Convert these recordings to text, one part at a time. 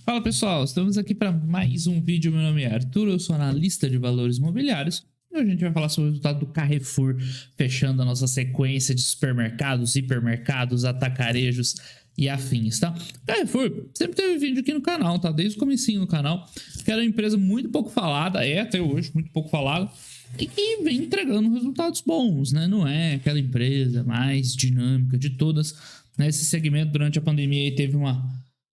Fala pessoal, estamos aqui para mais um vídeo. Meu nome é Arthur, eu sou analista de valores imobiliários. E hoje a gente vai falar sobre o resultado do Carrefour, fechando a nossa sequência de supermercados, hipermercados, atacarejos e afins, tá? Carrefour sempre teve vídeo aqui no canal, tá? Desde o comecinho no canal, que era uma empresa muito pouco falada, é até hoje muito pouco falada, e que vem entregando resultados bons, né? Não é aquela empresa mais dinâmica de todas, né? Esse segmento durante a pandemia aí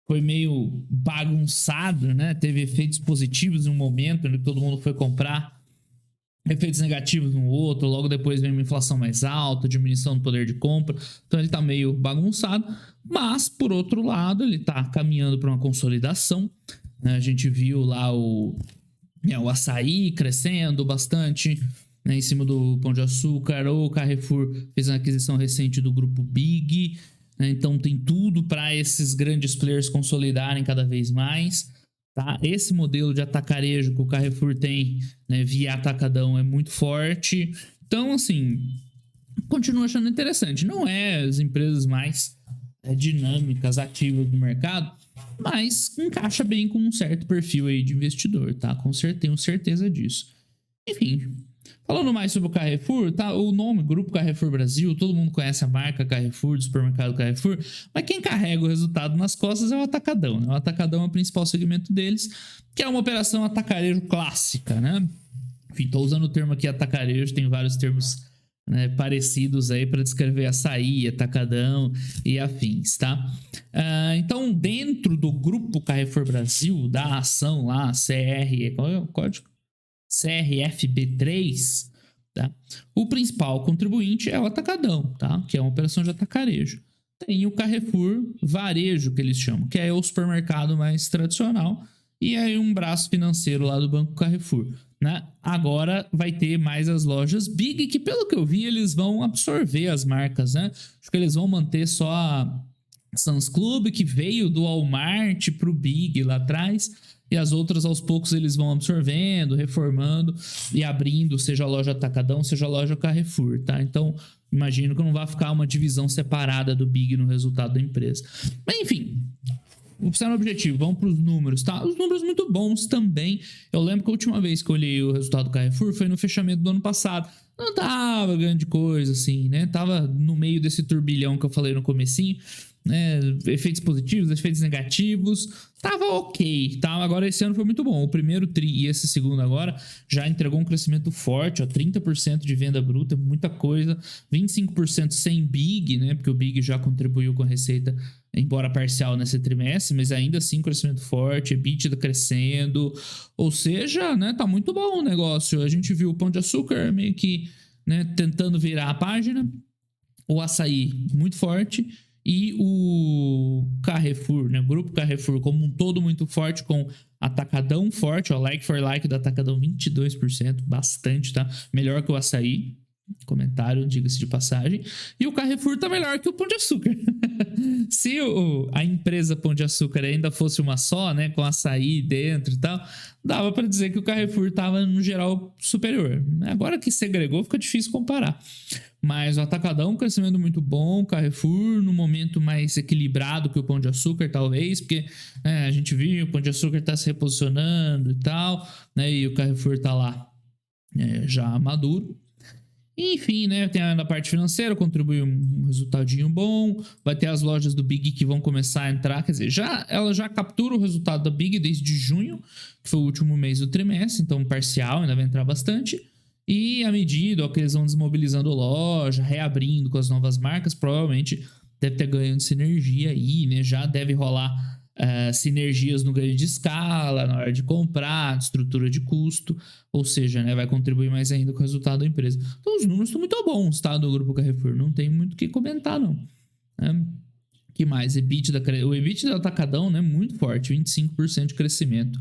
foi meio bagunçado, né? Teve efeitos positivos em um momento, onde todo mundo foi comprar, efeitos negativos no outro, logo depois vem uma inflação mais alta, diminuição do poder de compra, então ele tá meio bagunçado, mas por outro lado ele tá caminhando para uma consolidação, né? A gente viu lá o Açaí crescendo bastante, né, em cima do Pão de Açúcar. O Carrefour fez uma aquisição recente do grupo Big, né, então tem tudo para esses grandes players consolidarem cada vez mais. Tá? Esse modelo de atacarejo que o Carrefour tem, né, via atacadão, é muito forte. Então, assim, continuo achando interessante. Não é as empresas mais dinâmicas, ativas do mercado, mas encaixa bem com um certo perfil aí de investidor, tá? Tenho certeza disso. Enfim, falando mais sobre o Carrefour, tá? O nome, Grupo Carrefour Brasil, todo mundo conhece a marca Carrefour, do supermercado Carrefour, mas quem carrega o resultado nas costas é o Atacadão, né? O Atacadão é o principal segmento deles, que é uma operação atacarejo clássica, né? Enfim, tô usando o termo aqui atacarejo, tem vários termos, né, parecidos aí para descrever açaí, atacadão e afins, tá? Então, dentro do Grupo Carrefour Brasil, da ação lá, qual é o código? CRFB3, tá? O principal contribuinte é o atacadão, tá? Que é uma operação de atacarejo. Tem o Carrefour Varejo, que eles chamam, que é o supermercado mais tradicional, e aí um braço financeiro lá do Banco Carrefour, né? Agora vai ter mais as lojas Big, que pelo que eu vi eles vão absorver as marcas, né? Acho que eles vão manter só a Sam's Club, que veio do Walmart pro Big lá atrás, e as outras aos poucos eles vão absorvendo, reformando e abrindo, seja a loja Atacadão, seja a loja Carrefour, tá? Então, imagino que não vai ficar uma divisão separada do Big no resultado da empresa. Mas enfim, o objetivo, vamos para os números, tá? Os números muito bons também. Eu lembro que a última vez que eu olhei o resultado do Carrefour foi no fechamento do ano passado. Não tava grande coisa, assim, né? Tava no meio desse turbilhão que eu falei no comecinho, né? Efeitos positivos, efeitos negativos. Tava ok, tá? Agora esse ano foi muito bom. O primeiro tri e esse segundo agora já entregou um crescimento forte, ó, 30% de venda bruta, muita coisa. 25% sem Big, né? Porque o Big já contribuiu com a receita, embora parcial nesse trimestre, mas ainda assim crescimento forte, EBITDA crescendo, ou seja, né, tá muito bom o negócio. A gente viu o Pão de Açúcar meio que, né, tentando virar a página, o Açaí muito forte e o Carrefour, né, o Grupo Carrefour como um todo muito forte, com Atacadão forte, ó, like for like do Atacadão 22%, bastante, tá? Melhor que o Açaí. Comentário, diga-se de passagem. E o Carrefour tá melhor que o Pão de Açúcar. Se a empresa Pão de Açúcar ainda fosse uma só, né, com açaí dentro e tal, dava para dizer que o Carrefour tava no geral superior. Agora que segregou, fica difícil comparar. Mas o Atacadão, um crescimento muito bom, o Carrefour no momento mais equilibrado que o Pão de Açúcar, talvez, porque, né, a gente viu o Pão de Açúcar tá se reposicionando e tal, né, e o Carrefour tá lá, já maduro. Enfim, né, tem a parte financeira, contribui um resultadinho bom, vai ter as lojas do Big que vão começar a entrar, quer dizer, ela já captura o resultado da Big desde junho, que foi o último mês do trimestre, então parcial, ainda vai entrar bastante, e à medida que eles vão desmobilizando a loja, reabrindo com as novas marcas, provavelmente deve ter ganho de sinergia aí, né, já deve rolar sinergias no ganho de escala, na hora de comprar, de estrutura de custo, ou seja, né, vai contribuir mais ainda com o resultado da empresa. Então os números estão muito bons, tá, do Grupo Carrefour, não tem muito o que comentar, não. Que mais? O EBITDA do Atacadão, né, muito forte, 25% de crescimento.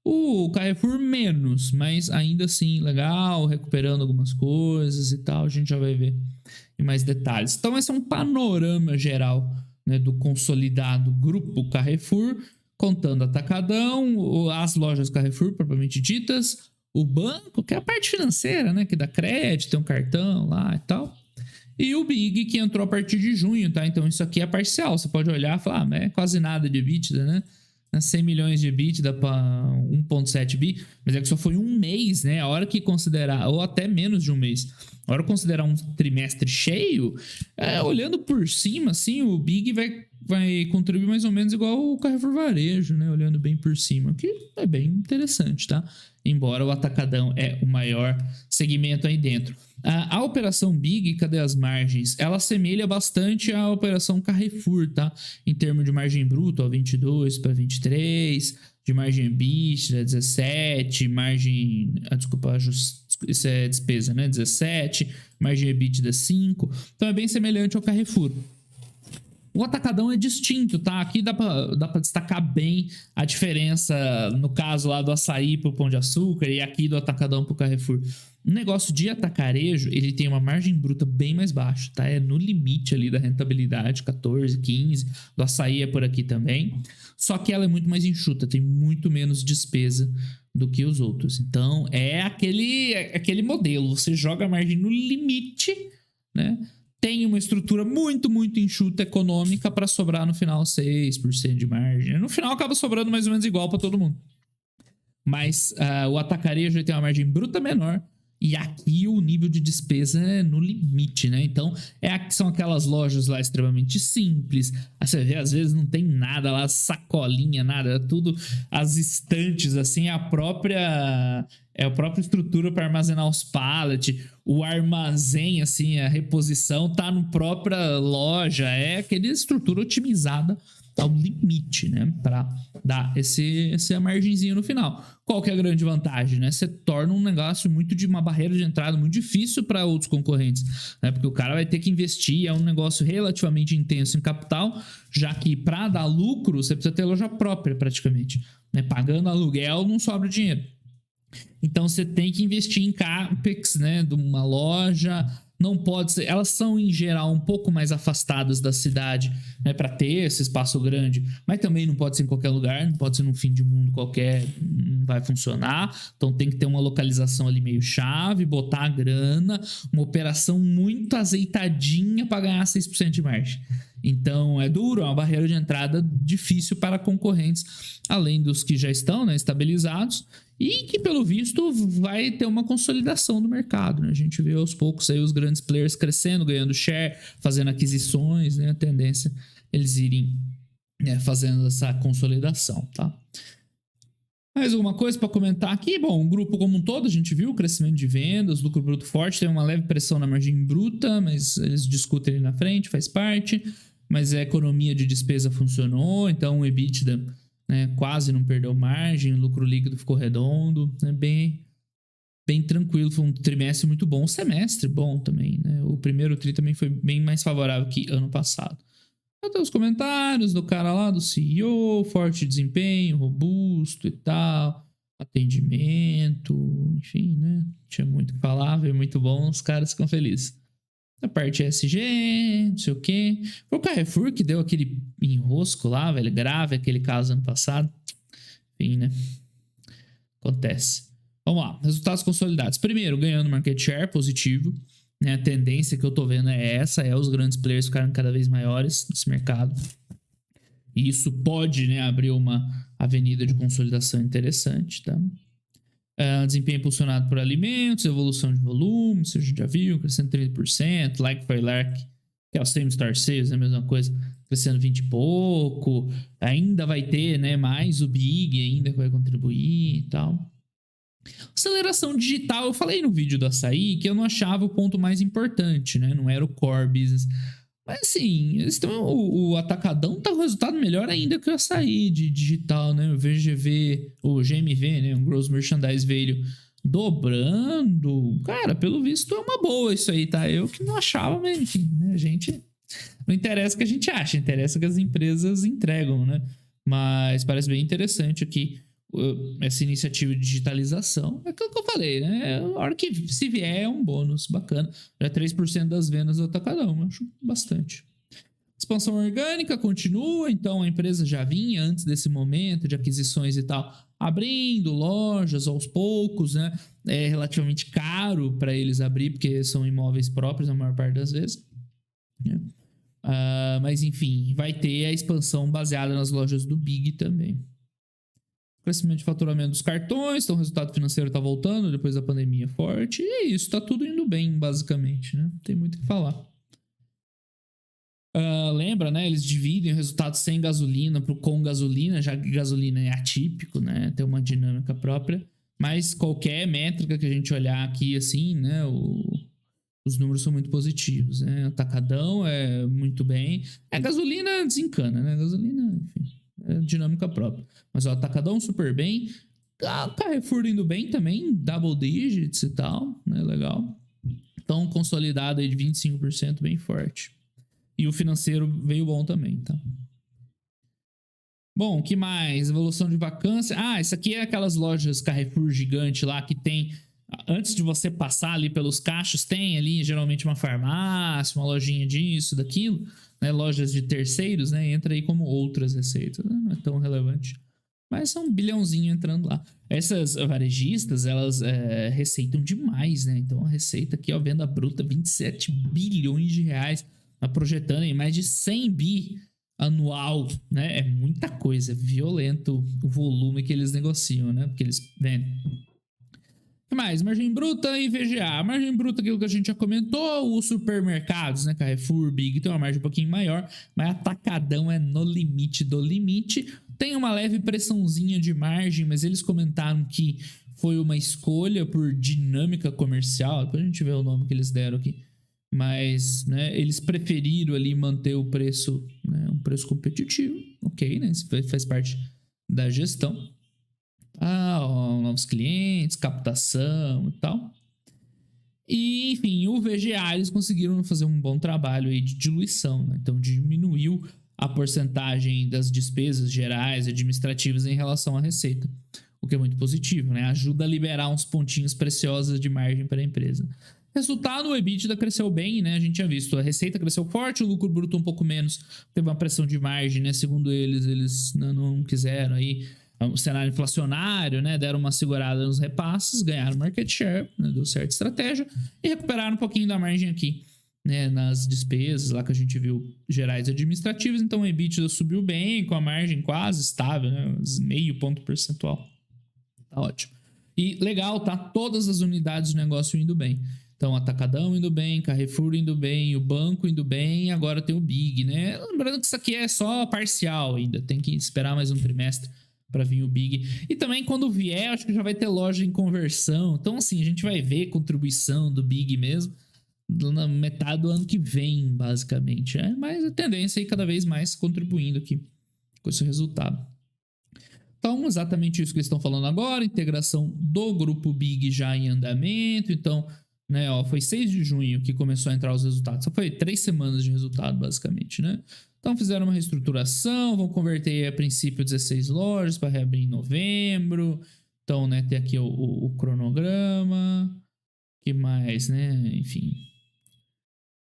O Carrefour menos, mas ainda assim legal, recuperando algumas coisas e tal, a gente já vai ver em mais detalhes. Então esse é um panorama geral, né, do consolidado Grupo Carrefour, contando Atacadão, as lojas Carrefour propriamente ditas, o banco, que é a parte financeira, né, que dá crédito, tem um cartão lá e tal, e o Big, que entrou a partir de junho, tá? Então isso aqui é parcial, você pode olhar e falar, mas é quase nada de EBITDA, né? 100 milhões de EBITDA para 1,7 bi, mas é que só foi um mês, né? A hora que considerar, ou até menos de um mês, a hora que considerar um trimestre cheio, olhando por cima, assim, o Big vai contribuir mais ou menos igual o Carrefour Varejo, né? Olhando bem por cima, que é bem interessante, tá? Embora o Atacadão é o maior segmento aí dentro. A operação Big, cadê as margens? Ela assemelha bastante à operação Carrefour, tá? Em termos de margem bruta, ó, 22 para 23, de margem EBITDA, 17, margem... desculpa, isso é despesa, né? 17, margem EBITDA 5. Então é bem semelhante ao Carrefour. O Atacadão é distinto, tá? Aqui dá pra destacar bem a diferença, no caso lá do açaí pro Pão de Açúcar e aqui do Atacadão pro Carrefour. O negócio de atacarejo, ele tem uma margem bruta bem mais baixa, tá? É no limite ali da rentabilidade, 14, 15. Do açaí é por aqui também. Só que ela é muito mais enxuta, tem muito menos despesa do que os outros. Então, é aquele modelo. Você joga a margem no limite, né? Tem uma estrutura muito, muito enxuta econômica para sobrar no final 6% de margem. No final acaba sobrando mais ou menos igual para todo mundo. Mas o atacarejo tem uma margem bruta menor e aqui o nível de despesa é no limite, né? Então, são aquelas lojas lá extremamente simples. Você vê, às vezes não tem nada lá, sacolinha, nada. Tudo, as estantes, assim, a própria estrutura para armazenar os pallets. O armazém, assim, a reposição tá na própria loja. É aquela estrutura otimizada ao limite, né? Para dar essa margenzinha no final. Qual que é a grande vantagem, né? Você torna um negócio de uma barreira de entrada muito difícil para outros concorrentes, né? Porque o cara vai ter que investir, é um negócio relativamente intenso em capital, já que para dar lucro você precisa ter loja própria praticamente, né? Pagando aluguel não sobra dinheiro. Então você tem que investir em CAPEX, né, de uma loja. Não pode ser, elas são em geral um pouco mais afastadas da cidade, né, para ter esse espaço grande, mas também não pode ser em qualquer lugar, não pode ser num fim de mundo qualquer, não vai funcionar. Então tem que ter uma localização ali meio chave, botar a grana, uma operação muito azeitadinha para ganhar 6% de margem. Então é duro, é uma barreira de entrada difícil para concorrentes, além dos que já estão, né, estabilizados, e que pelo visto vai ter uma consolidação do mercado, né? A gente vê aos poucos aí os grandes players crescendo, ganhando share, fazendo aquisições, né? A tendência é eles irem, né, fazendo essa consolidação, tá? Mais alguma coisa para comentar aqui? Bom, o grupo como um todo, a gente viu o crescimento de vendas, lucro bruto forte, tem uma leve pressão na margem bruta, mas eles discutem ali na frente, faz parte. Mas a economia de despesa funcionou, então o EBITDA, né, quase não perdeu margem, o lucro líquido ficou redondo, né, bem tranquilo, foi um trimestre muito bom, um semestre bom também, né? O primeiro tri também foi bem mais favorável que ano passado. Até os comentários do cara lá, do CEO, forte desempenho, robusto e tal, atendimento, enfim, né? Tinha muito que falar, veio muito bom, os caras ficam felizes. A parte ESG, não sei o quê. Foi o Carrefour que deu aquele enrosco lá, velho, grave, aquele caso ano passado. Enfim, né? Acontece. Vamos lá, resultados consolidados. Primeiro, ganhando market share positivo. Né? A tendência que eu tô vendo é essa, os grandes players ficarem cada vez maiores nesse mercado. E isso pode, né, abrir uma avenida de consolidação interessante, tá? Desempenho impulsionado por alimentos, evolução de volume, você já viu, crescendo 30%, like for like, que é o same store sales, é a mesma coisa, crescendo 20 e pouco, ainda vai ter, né, mais o Big ainda que vai contribuir e tal. Aceleração digital, eu falei no vídeo do açaí que eu não achava o ponto mais importante, né, não era o core business. Mas assim, o Atacadão tá com resultado melhor ainda que o açaí de digital, né? O VGV, o GMV, né? O Gross Merchandise Value dobrando. Cara, pelo visto é uma boa isso aí, tá? Eu que não achava, mas enfim, né? A gente... Não interessa o que a gente acha, interessa o que as empresas entregam, né? Mas parece bem interessante aqui essa iniciativa de digitalização. É aquilo que eu falei, né? A hora que se vier é um bônus bacana. Já 3% das vendas do Atacadão, eu acho bastante. Expansão orgânica continua, então a empresa já vinha antes desse momento de aquisições e tal, abrindo lojas aos poucos, né? É relativamente caro para eles abrir, porque são imóveis próprios a maior parte das vezes, né? Mas enfim, vai ter a expansão baseada nas lojas do Big também. crescimento de faturamento dos cartões, então o resultado financeiro tá voltando depois da pandemia forte. E é isso, tá tudo indo bem, basicamente, né? Não tem muito o que falar. Lembra, né? Eles dividem o resultado sem gasolina pro com gasolina, já que gasolina é atípico, né? Tem uma dinâmica própria. Mas qualquer métrica que a gente olhar aqui, assim, né? Os números são muito positivos, né? Atacadão é muito bem. Gasolina desencana, né? Gasolina, enfim, é dinâmica própria. Mas o Atacadão super bem. A Carrefour indo bem também, double digits e tal, né? Legal. Então, consolidado aí de 25%, bem forte. E o financeiro veio bom também, tá? Bom, o que mais? Evolução de vacância. Isso aqui é aquelas lojas Carrefour gigante lá que tem. Antes de você passar ali pelos caixas, tem ali geralmente uma farmácia, uma lojinha disso, daquilo, né? Lojas de terceiros, né? Entra aí como outras receitas, né? Não é tão relevante. Mas são um bilhãozinho entrando lá. Essas varejistas, elas receitam demais, né? Então a receita aqui, ó, venda bruta, 27 bilhões de reais. Tá projetando em mais de 100 bi anual, né? É muita coisa, é violento o volume que eles negociam, né? Porque eles vendem. O que mais? Margem bruta e VGA. A margem bruta, aquilo que a gente já comentou, os supermercados, né? Carrefour, Big, tem uma margem um pouquinho maior, mas atacadão é no limite do limite. Tem uma leve pressãozinha de margem, mas eles comentaram que foi uma escolha por dinâmica comercial. Depois a gente vê o nome que eles deram aqui. Mas, né, eles preferiram ali manter o preço, né, um preço competitivo, ok, né, isso faz parte da gestão. Novos clientes, captação e tal. E, enfim, o VGA, eles conseguiram fazer um bom trabalho aí de diluição, né? Então diminuiu a porcentagem das despesas gerais administrativas em relação à receita, o que é muito positivo, né? Ajuda a liberar uns pontinhos preciosos de margem para a empresa. Resultado, o EBITDA cresceu bem, né? A gente tinha visto, a receita cresceu forte, o lucro bruto um pouco menos, teve uma pressão de margem, né? Segundo eles não quiseram aí o cenário inflacionário, né? Deram uma segurada nos repasses, ganharam market share, né? Deu certa estratégia e recuperaram um pouquinho da margem aqui, né? Nas despesas lá que a gente viu gerais administrativas, então o EBITDA subiu bem, com a margem quase estável, né? Meio ponto percentual. Tá ótimo. E legal, tá? Todas as unidades de negócio indo bem. Então, Atacadão indo bem, Carrefour indo bem, o banco indo bem, agora tem o Big, né? Lembrando que isso aqui é só parcial ainda, tem que esperar mais um trimestre para vir o Big. E também quando vier, acho que já vai ter loja em conversão. Então, assim, a gente vai ver contribuição do Big mesmo na metade do ano que vem, basicamente. Mas a tendência é ir cada vez mais contribuindo aqui com esse resultado. Então, exatamente isso que eles estão falando agora, integração do grupo Big já em andamento. Então, né, foi 6 de junho que começou a entrar os resultados. Só foi 3 semanas de resultado, basicamente, né? Então, fizeram uma reestruturação, vão converter a princípio 16 lojas para reabrir em novembro. Então, né, tem aqui o cronograma. Que mais, né? Enfim.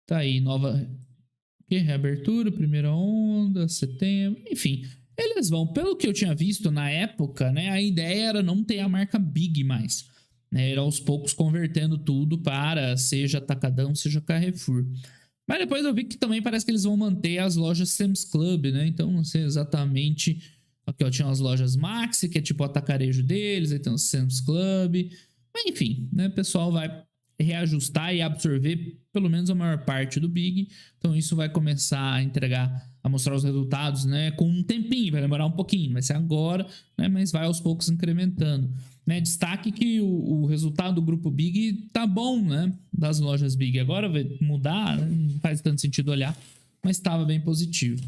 Tá aí, nova reabertura, primeira onda, setembro, enfim. Eles vão, pelo que eu tinha visto na época, né? A ideia era não ter a marca Big mais. Né, era aos poucos convertendo tudo para seja Atacadão, seja Carrefour. Mas depois eu vi que também parece que eles vão manter as lojas Sam's Club, né? Então não sei exatamente. Aqui, ó, tinha as lojas Maxi, que é tipo o atacarejo deles, aí tem o Sam's Club. Mas enfim, né? O pessoal vai reajustar e absorver pelo menos a maior parte do Big. Então isso vai começar a entregar, a mostrar os resultados, né? Com um tempinho, vai demorar um pouquinho, vai ser agora, né? Mas vai aos poucos incrementando. Né, destaque que o resultado do grupo Big tá bom, né? Das lojas Big. Agora vai mudar, né? Não faz tanto sentido olhar, mas estava bem positivo.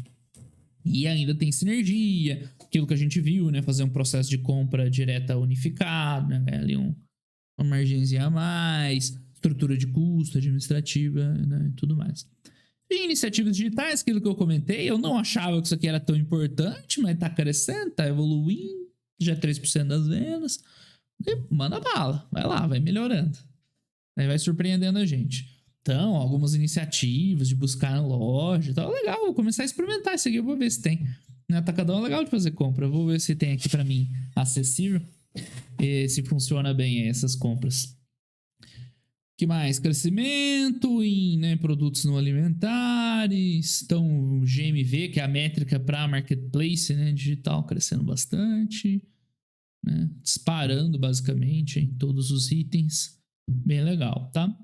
E ainda tem sinergia, aquilo que a gente viu, né? Fazer um processo de compra direta unificado, né? Ali uma margenzinha a mais, estrutura de custo administrativa, né? E tudo mais. E iniciativas digitais, aquilo que eu comentei, eu não achava que isso aqui era tão importante, mas tá crescendo, tá evoluindo, já é 3% das vendas. E manda bala, vai lá, vai melhorando. Aí vai surpreendendo a gente. Então, algumas iniciativas de buscar loja e tal. Legal, vou começar a experimentar isso aqui, eu vou ver se tem. Atacadão é legal de fazer compra, eu vou ver se tem aqui para mim acessível e se funciona bem essas compras. Que mais? Crescimento em, né, produtos não alimentares. Então, o GMV, que é a métrica para marketplace, né, digital, crescendo bastante. né? Disparando basicamente em todos os itens. Bem legal, tá?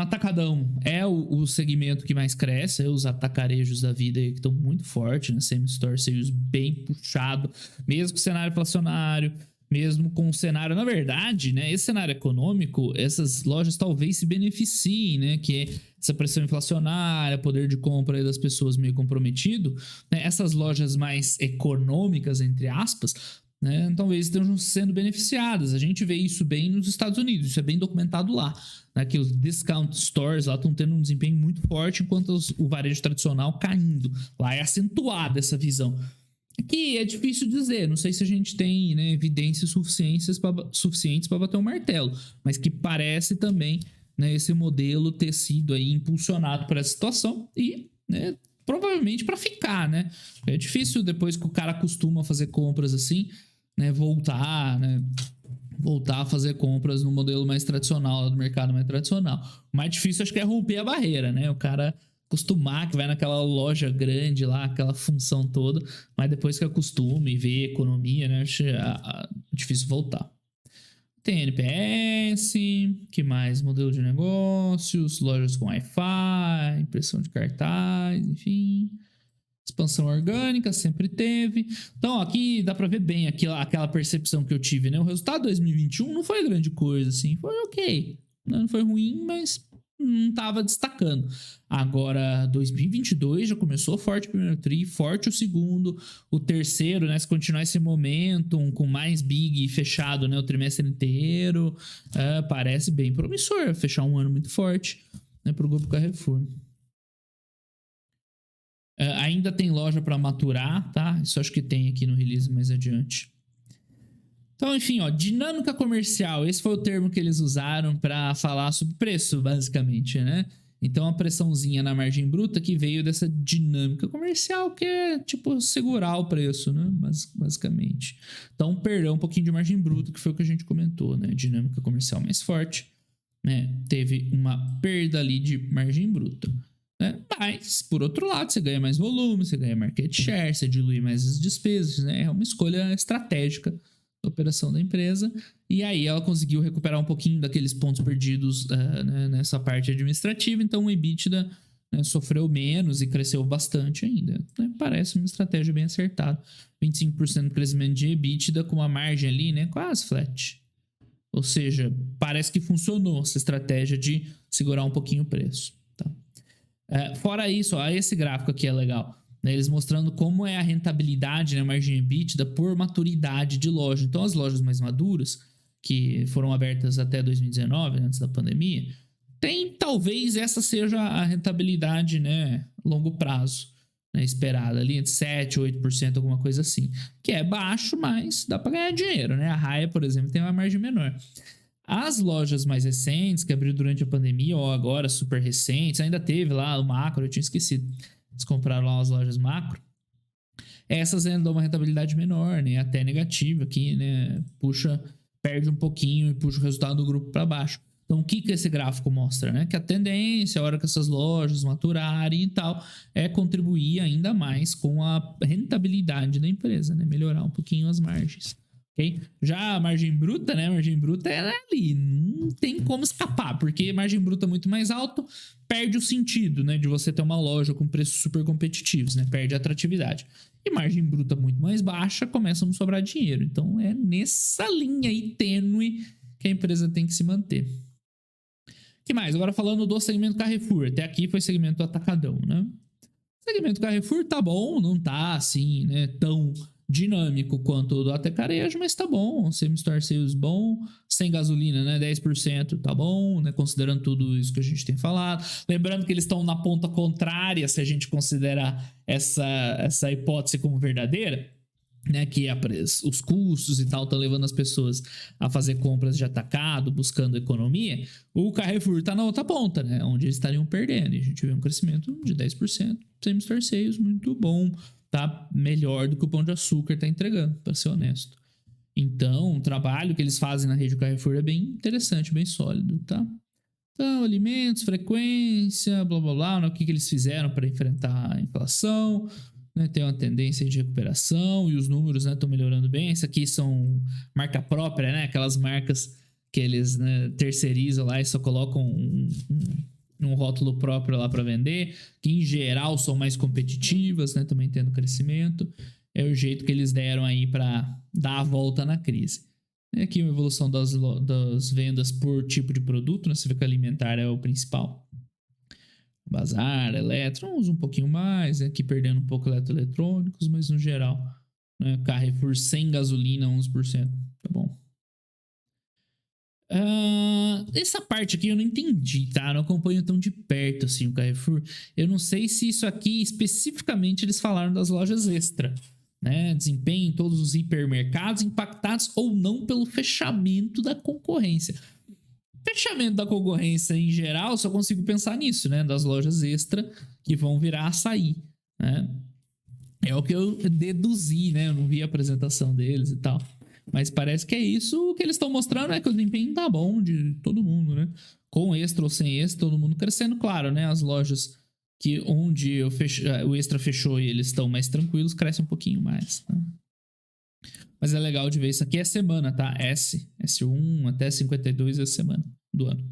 Atacadão é o segmento que mais cresce, os atacarejos da vida aí que estão muito fortes, né? Same-store sales bem puxado, mesmo com o cenário inflacionário, mesmo com o cenário, na verdade, né? Esse cenário econômico, essas lojas talvez se beneficiem, né? Que é essa pressão inflacionária, poder de compra aí das pessoas meio comprometido, né? Essas lojas mais econômicas, entre aspas, né, talvez estejam sendo beneficiadas. A gente vê isso bem nos Estados Unidos, isso é bem documentado lá, né, que os discount stores lá estão tendo um desempenho muito forte, enquanto o varejo tradicional caindo. Lá é acentuada essa visão. Aqui é difícil dizer, não sei se a gente tem, né, evidências suficientes para bater um martelo, mas que parece também, né, esse modelo ter sido aí impulsionado por essa situação e, né, provavelmente para ficar, né? É difícil depois que o cara costuma fazer compras assim, né, voltar a fazer compras no modelo mais tradicional, do mercado mais tradicional. O mais difícil acho que é romper a barreira, né? O cara acostumar que vai naquela loja grande lá, aquela função toda, mas depois que acostuma e vê economia, né? Acho difícil voltar. Tem NPS, que mais? Modelo de negócios, lojas com Wi-Fi, impressão de cartaz, enfim. Expansão orgânica, sempre teve. Então, aqui dá pra ver bem aquela percepção que eu tive, né? O resultado de 2021 não foi grande coisa, assim. Foi ok. Não foi ruim, mas não tava destacando. Agora, 2022 já começou forte o primeiro tri, forte o segundo. O terceiro, né? Se continuar esse momentum com mais big fechado, né? O trimestre inteiro, parece bem promissor fechar um ano muito forte, né? Pro Grupo Carrefour. Ainda tem loja para maturar, tá? Isso acho que tem aqui no release mais adiante. Então, enfim, ó, dinâmica comercial. Esse foi o termo que eles usaram para falar sobre preço, basicamente, né? Então, a pressãozinha na margem bruta que veio dessa dinâmica comercial, que é, tipo, segurar o preço, né? Basicamente. Então, perdão um pouquinho de margem bruta, que foi o que a gente comentou, né? Dinâmica comercial mais forte, né? Teve uma perda ali de margem bruta. Né? Mas, por outro lado, você ganha mais volume, você ganha market share, você dilui mais as despesas, né? É uma escolha estratégica da operação da empresa. E aí ela conseguiu recuperar um pouquinho daqueles pontos perdidos né, nessa parte administrativa. Então o EBITDA, né, sofreu menos e cresceu bastante ainda. Né? Parece uma estratégia bem acertada. 25% de crescimento de EBITDA com uma margem ali, né, quase flat. Ou seja, parece que funcionou essa estratégia de segurar um pouquinho o preço. Fora isso, ó, esse gráfico aqui é legal, né? Eles mostrando como é a rentabilidade, né, a margem EBITDA por maturidade de loja. Então, as lojas mais maduras, que foram abertas até 2019, antes da pandemia, talvez essa seja a rentabilidade, né, longo prazo, né, esperada ali entre 7% e 8%, alguma coisa assim. Que é baixo, mas dá para ganhar dinheiro, né? A Raia, por exemplo, tem uma margem menor. As lojas mais recentes, que abriram durante a pandemia, ou agora super recentes, ainda teve lá o macro, eu tinha esquecido. Eles compraram lá as lojas macro. Essas ainda dão uma rentabilidade menor, né? Até negativa aqui, né? Perde um pouquinho e puxa o resultado do grupo para baixo. Então, o que esse gráfico mostra, né? Que a tendência, a hora que essas lojas maturarem e tal, é contribuir ainda mais com a rentabilidade da empresa, né? Melhorar um pouquinho as margens. Okay? Já a margem bruta, né? A margem bruta é ali, não tem como escapar, porque margem bruta muito mais alta perde o sentido, né? De você ter uma loja com preços super competitivos, né? Perde a atratividade. E margem bruta muito mais baixa, começa a não sobrar dinheiro. Então é nessa linha aí tênue que a empresa tem que se manter. O que mais? Agora falando do segmento Carrefour. Até aqui foi segmento atacadão, né? O segmento Carrefour tá bom, não tá assim, né? Tão dinâmico quanto o do atacarejo, mas tá bom, same-store sales bom, sem gasolina, né, 10% tá bom, né, considerando tudo isso que a gente tem falado, lembrando que eles estão na ponta contrária, se a gente considerar essa hipótese como verdadeira, né, que os custos e tal estão levando as pessoas a fazer compras de atacado, buscando economia. O Carrefour está na outra ponta, né, onde eles estariam perdendo, e a gente vê um crescimento de 10%, same-store sales muito bom, tá melhor do que o Pão de Açúcar tá entregando, para ser honesto. Então, o trabalho que eles fazem na rede do Carrefour é bem interessante, bem sólido, tá? Então, alimentos, frequência, blá blá blá, né? O que eles fizeram para enfrentar a inflação, né, tem uma tendência de recuperação e os números, né, estão melhorando bem. Isso aqui são marca própria, né? Aquelas marcas que eles, né, terceirizam lá e só colocam um rótulo próprio lá para vender, que em geral são mais competitivas, né, também tendo crescimento. É o jeito que eles deram aí para dar a volta na crise. Aqui uma evolução das vendas por tipo de produto, né? Você vê que alimentar é o principal. Bazar, eletro, usa um pouquinho mais, aqui perdendo um pouco eletroeletrônicos, mas no geral, né? Carrefour sem gasolina, 11%. Tá bom. Essa parte aqui eu não entendi, tá? Não acompanho tão de perto assim o Carrefour. Eu não sei se isso aqui especificamente eles falaram das lojas extra, né? Desempenho em todos os hipermercados impactados ou não pelo fechamento da concorrência. Fechamento da concorrência em geral, só consigo pensar nisso, né? Das lojas extra que vão virar açaí, né? É o que eu deduzi, né? Eu não vi a apresentação deles e tal. Mas parece que é isso que eles estão mostrando, é que o desempenho tá bom de todo mundo, né? Com extra ou sem extra, todo mundo crescendo. Claro, né? As lojas que onde o extra fechou e eles estão mais tranquilos, crescem um pouquinho mais, né? Mas é legal de ver. Isso aqui é semana, tá? S1 até 52 é semana do ano.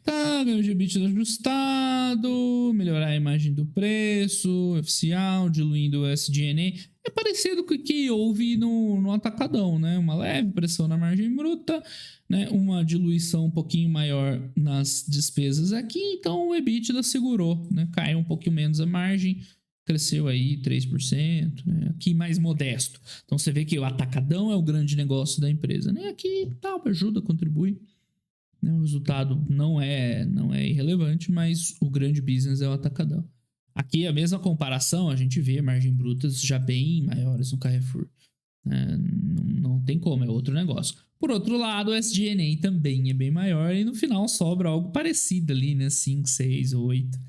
Tá, ganho de EBITDA ajustado, melhorar a imagem do preço, oficial, diluindo o SG&A. É parecido com o que houve no atacadão, né? Uma leve pressão na margem bruta, né? Uma diluição um pouquinho maior nas despesas aqui, então o EBITDA segurou, né? Caiu um pouquinho menos a margem, cresceu aí 3%, né? Aqui mais modesto. Então você vê que o atacadão é o grande negócio da empresa, né? Aqui tá, ajuda, contribui. O resultado não é irrelevante, mas o grande business é o atacadão. Aqui a mesma comparação, a gente vê margens brutas já bem maiores no Carrefour. Não tem como, é outro negócio. Por outro lado, o SG&A também é bem maior e no final sobra algo parecido ali, né? 5, 6, 8,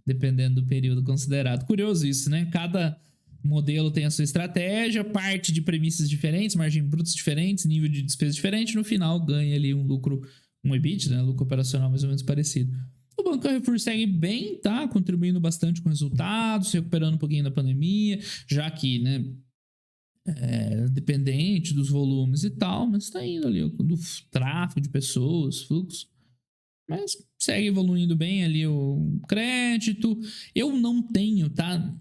dependendo do período considerado. Curioso isso, né? Cada modelo tem a sua estratégia, parte de premissas diferentes, margens brutas diferentes, nível de despesa diferente, no final ganha ali um lucro, um EBITDA, né? Lucro operacional mais ou menos parecido. O Banco Carrefour segue bem, tá? Contribuindo bastante com resultados, se recuperando um pouquinho da pandemia, já que, né? Dependente dos volumes e tal, mas tá indo ali do tráfego de pessoas, fluxo. Mas segue evoluindo bem ali o crédito. Eu não tenho, tá?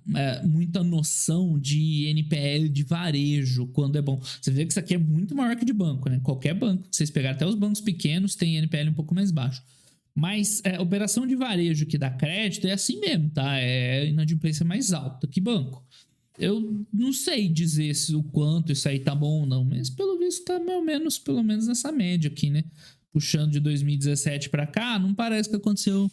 Muita noção de NPL de varejo, quando é bom. Você vê que isso aqui é muito maior que de banco, né? Qualquer banco que vocês pegarem, até os bancos pequenos, tem NPL um pouco mais baixo. Mas operação de varejo que dá crédito é assim mesmo, tá? É inadimplência mais alta que banco. Eu não sei dizer o quanto isso aí tá bom ou não, mas pelo visto tá pelo menos nessa média aqui, né? Puxando de 2017 para cá, não parece que aconteceu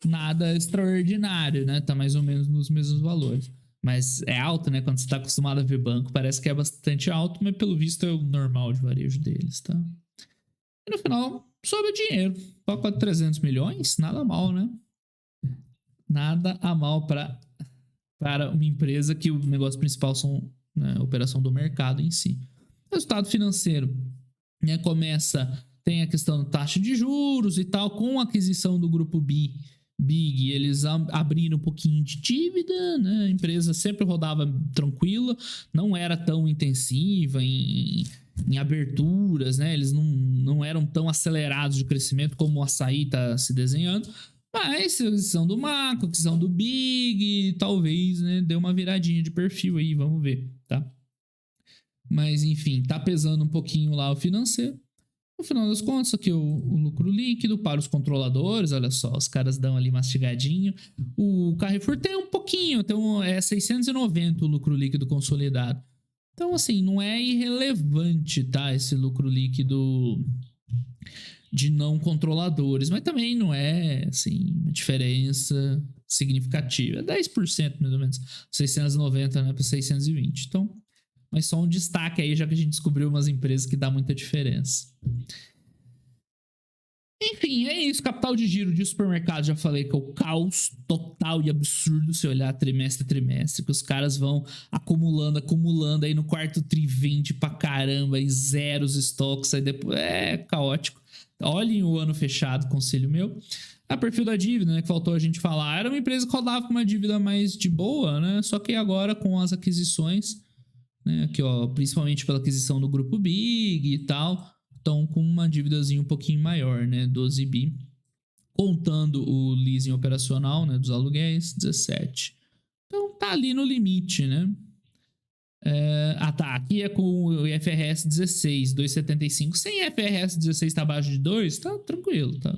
nada extraordinário, né? Tá mais ou menos nos mesmos valores. Mas é alto, né? Quando você tá acostumado a ver banco, parece que é bastante alto, mas pelo visto é o normal de varejo deles, tá? E no final, sobe o dinheiro. Toca 300 milhões, nada mal, né? Nada a mal para uma empresa que o negócio principal são, né, a operação do mercado em si. Resultado financeiro, né? Tem a questão da taxa de juros e tal, com a aquisição do grupo Big, eles abriram um pouquinho de dívida, né? A empresa sempre rodava tranquila, não era tão intensiva em aberturas, né? Eles não eram tão acelerados de crescimento como o açaí está se desenhando, mas a aquisição do Macro, a aquisição do Big, talvez, né, dê uma viradinha de perfil aí, vamos ver, tá? Mas enfim, tá pesando um pouquinho lá o financeiro. No final das contas, aqui o lucro líquido para os controladores, olha só, os caras dão ali mastigadinho. O Carrefour tem um pouquinho, tem 690 o lucro líquido consolidado. Então, assim, não é irrelevante, tá? Esse lucro líquido de não controladores, mas também não é, assim, uma diferença significativa. É 10% mais ou menos, 690, né, para 620. Então, mas só um destaque aí, já que a gente descobriu umas empresas que dá muita diferença. Enfim, é isso. Capital de giro de supermercado, já falei que é o caos total e absurdo se olhar trimestre a trimestre, que os caras vão acumulando, aí no quarto tri vende pra caramba, e zeros estoques, aí depois é caótico. Olhem o ano fechado, conselho meu. A perfil da dívida, né, que faltou a gente falar, era uma empresa que rodava com uma dívida mais de boa, né? Só que agora com as aquisições, né, aqui ó, principalmente pela aquisição do grupo Big e tal, estão com uma dívidazinha um pouquinho maior, né? 12 bi. Contando o leasing operacional, né, dos aluguéis, 17. Então tá ali no limite, né? Tá. Aqui é com o IFRS 16, 2,75. Sem IFRS 16 tá abaixo de 2, tá tranquilo, tá?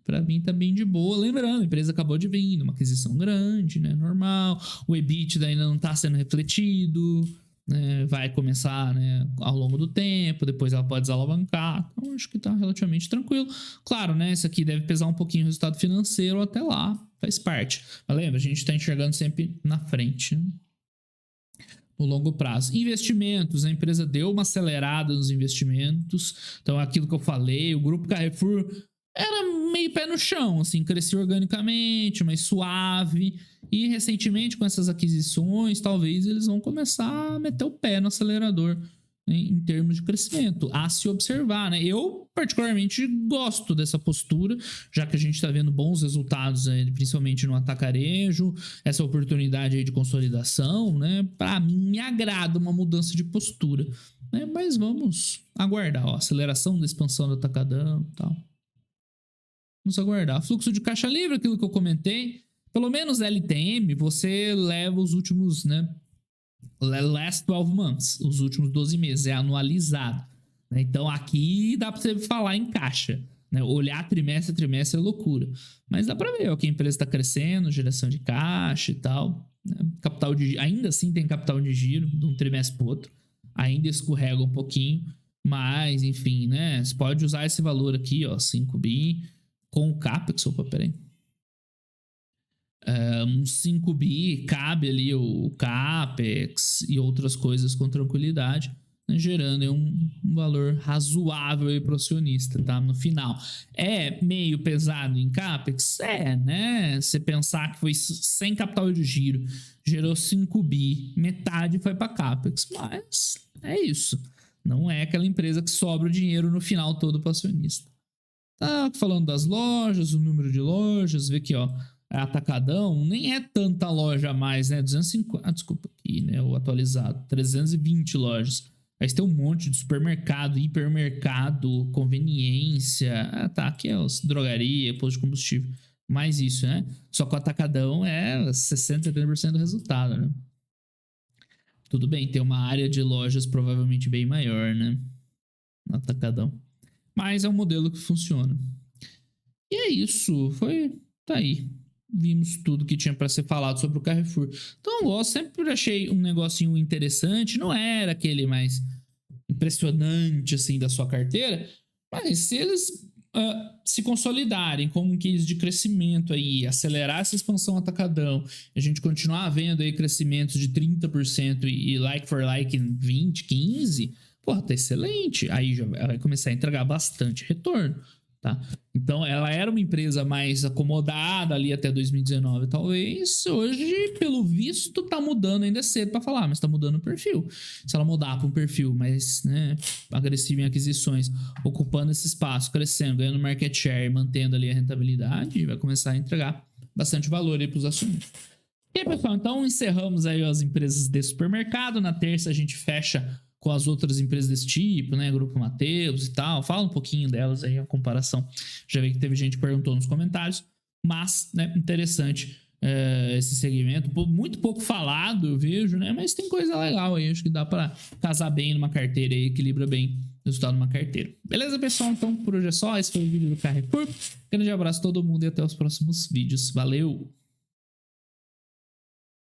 Pra mim tá bem de boa. Lembrando, a empresa acabou de vir numa aquisição grande, né? Normal. O EBITDA ainda não tá sendo refletido, né? Vai começar, né, ao longo do tempo, depois ela pode desalavancar. Então acho que tá relativamente tranquilo. Claro, né? Isso aqui deve pesar um pouquinho o resultado financeiro até lá, faz parte. Mas lembra, a gente tá enxergando sempre na frente, né? No longo prazo. Investimentos, a empresa deu uma acelerada nos investimentos. Então, aquilo que eu falei, o grupo Carrefour era meio pé no chão, assim, crescia organicamente, mas suave. E recentemente, com essas aquisições, talvez eles vão começar a meter o pé no acelerador, né, em termos de crescimento, a se observar, né? Eu, particularmente, gosto dessa postura, já que a gente está vendo bons resultados, principalmente no atacarejo, essa oportunidade aí de consolidação, né? Para mim, me agrada uma mudança de postura, né? Mas vamos aguardar, ó, aceleração da expansão do atacadão e tal. Vamos aguardar. Fluxo de caixa livre, aquilo que eu comentei. Pelo menos LTM, você leva os últimos, né? Last 12 months, os últimos 12 meses, é anualizado. Né? Então aqui dá para você falar em caixa. Né? Olhar trimestre a trimestre é loucura. Mas dá para ver ó, que a empresa está crescendo, geração de caixa e tal. Né? Capital de, ainda assim tem capital de giro de um trimestre para o outro. Ainda escorrega um pouquinho. Mas, enfim, né? Você pode usar esse valor aqui, ó, 5 bi, com o CAPEX. Opa, peraí. Um 5 bi, cabe ali o CAPEX e outras coisas com tranquilidade, né, gerando um valor razoável para o acionista, tá? No final. É meio pesado em CAPEX? Né? Você pensar que foi sem capital de giro, gerou 5 bi, metade foi para CAPEX, mas é isso. Não é aquela empresa que sobra o dinheiro no final todo para o acionista. Tá falando das lojas, o número de lojas, vê aqui, ó. Atacadão, nem é tanta loja a mais, né? 250, desculpa aqui, né? O atualizado, 320 lojas. Aí tem um monte de supermercado, hipermercado, conveniência. Tá, aqui é os drogaria, posto de combustível. Mais isso, né? Só que o atacadão é 60, 70% do resultado, né? Tudo bem, tem uma área de lojas provavelmente bem maior, né? No atacadão. Mas é um modelo que funciona. E é isso, tá aí. Vimos tudo que tinha para ser falado sobre o Carrefour. Então eu gosto, sempre achei um negocinho interessante. Não era aquele mais impressionante assim da sua carteira, mas se eles se consolidarem como um case de crescimento aí, acelerar essa expansão atacadão, a gente continuar vendo aí crescimentos de 30% e like for like em 20, 15, porra, tá excelente. Aí já vai começar a entregar bastante retorno. Tá? Então ela era uma empresa mais acomodada ali até 2019 talvez, hoje pelo visto tá mudando, ainda é cedo para falar, mas tá mudando o perfil. Se ela mudar para um perfil mais, né, agressivo em aquisições, ocupando esse espaço, crescendo, ganhando market share, mantendo ali a rentabilidade, vai começar a entregar bastante valor aí para os acionistas. E aí, pessoal, então encerramos aí as empresas de supermercado. Na terça a gente fecha com as outras empresas desse tipo, né? Grupo Mateus e tal. Fala um pouquinho delas aí, a comparação. Já vi que teve gente que perguntou nos comentários. Mas, né, interessante esse segmento. Muito pouco falado, eu vejo, né? Mas tem coisa legal aí. Acho que dá para casar bem numa carteira aí, equilibra bem o resultado numa carteira. Beleza, pessoal? Então, por hoje é só. Esse foi o vídeo do Carrefour. Grande abraço a todo mundo e até os próximos vídeos. Valeu!